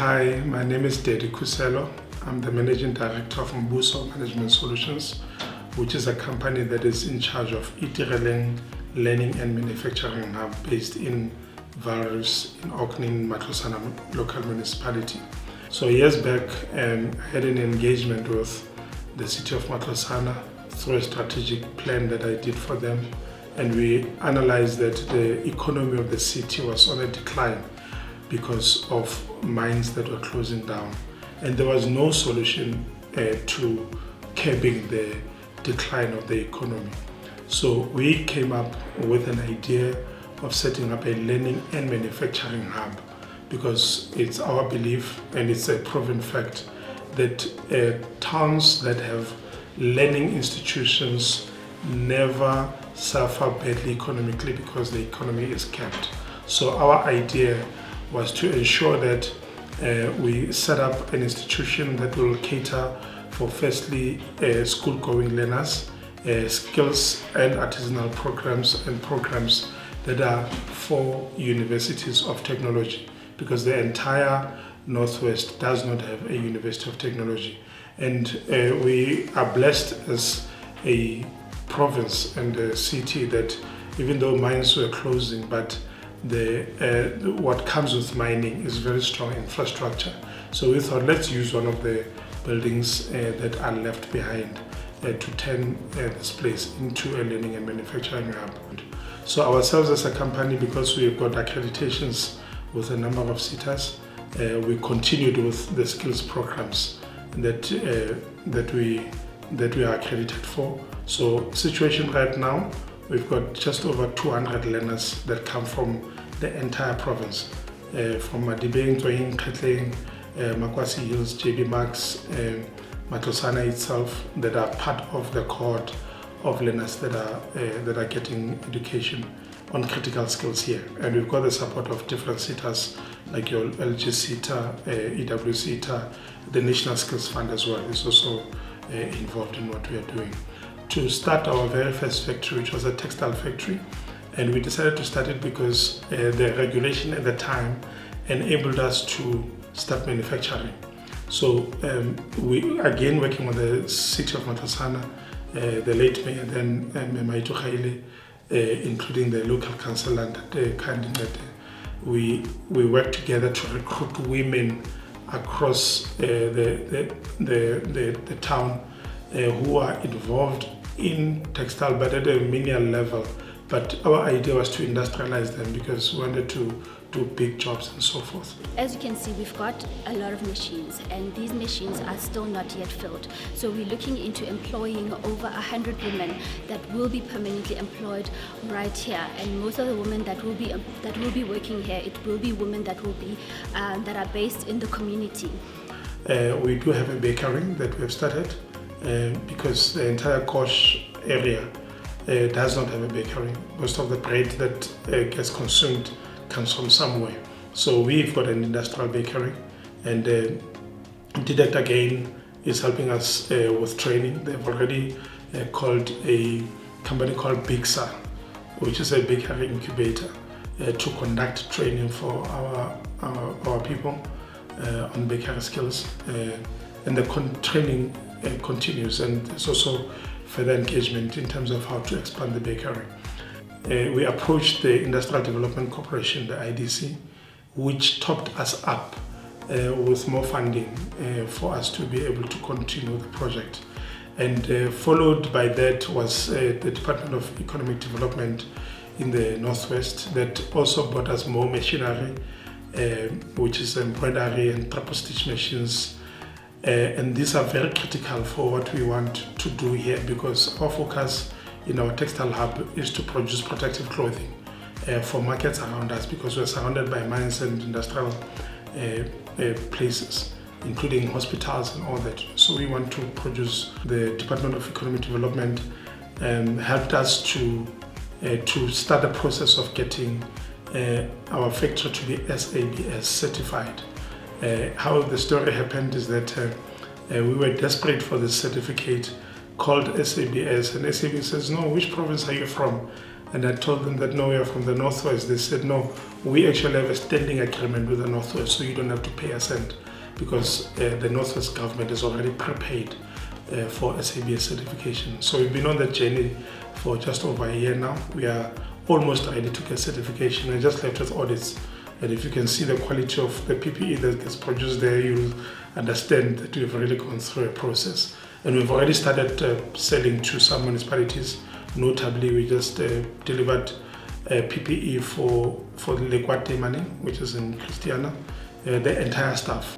Hi, my name is Dedi Kuselo. I'm the Managing Director of Mbuso Management Solutions, which is a company that is in charge of Itireleng Learning and Manufacturing Hub based in Valrus in Auckland, Matlosana Local Municipality. So years back, I had an engagement with the city of Matlosana through a strategic plan that I did for them, and we analyzed that the economy of the city was on a decline because of mines that were closing down, and there was no solution to curbing the decline of the economy. So we came up with an idea of setting up a learning and manufacturing hub, because it's our belief, and it's a proven fact, that towns that have learning institutions never suffer badly economically because the economy is kept. So our idea was to ensure that we set up an institution that will cater for, firstly, school-going learners, skills and artisanal programs, and programs that are for universities of technology, because the entire Northwest does not have a university of technology. And we are blessed as a province and a city that, even though mines were closing, but what comes with mining is very strong infrastructure. So we thought, let's use one of the buildings that are left behind to turn this place into a learning and manufacturing hub. So ourselves as a company, because we've got accreditations with a number of SETAs, we continued with the skills programs that we are accredited for. So situation right now, we've got just over 200 learners that come from the entire province, from Madibeng, Itireleng, Textile, Makwasi Hills, JB Max, Matlosana itself, that are part of the cohort of learners that are getting education on critical skills here. And we've got the support of different SETAs, like your LG SETA, EW SETA, the National Skills Fund as well is also involved in what we are doing. To start our very first factory, which was a textile factory, and we decided to start it because the regulation at the time enabled us to start manufacturing. So we, again, working with the city of Matlosana, the late mayor then, Itireleng, including the local council and the candidate, we worked together to recruit women across the town who are involved in textile, but at a menial level. But our idea was to industrialize them because we wanted to do big jobs and so forth. As you can see, we've got a lot of machines, and these machines are still not yet filled. So we're looking into employing over 100 women that will be permanently employed right here. And most of the women that will be working here, it will be women that will be that are based in the community. We do have a bakery that we have started because the entire Kosh area does not have a bakery. Most of the bread that gets consumed comes from somewhere. So we've got an industrial bakery, and Didact again is helping us with training. They've already called a company called Bixa, which is a bakery incubator, to conduct training for our people on bakery skills. And the training continues, and there's also further engagement in terms of how to expand the bakery. We approached the Industrial Development Corporation, the IDC, which topped us up with more funding for us to be able to continue the project. And followed by that was the Department of Economic Development in the Northwest that also brought us more machinery, which is embroidery and triple stitch machines. And these are very critical for what we want to do here, because our focus in our textile hub is to produce protective clothing for markets around us, because we're surrounded by mines and industrial places, including hospitals and all that. So we want to produce. The Department of Economic Development helped us to start the process of getting our factory to be SABS certified. How the story happened is that we were desperate for this certificate called SABS, and SABS says, no, which province are you from? And I told them that no, we are from the Northwest. They said, no, we actually have a standing agreement with the Northwest, so you don't have to pay a cent, because the Northwest government is already prepaid for SABS certification. So we've been on that journey for just over a year now. We are almost ready to get certification. I just left with audits. And if you can see the quality of the PPE that gets produced there, you'll understand that we've really gone through a process. And we've already started selling to some municipalities. Notably, we just delivered PPE for Lekwate Manning, which is in Christiana, the entire staff.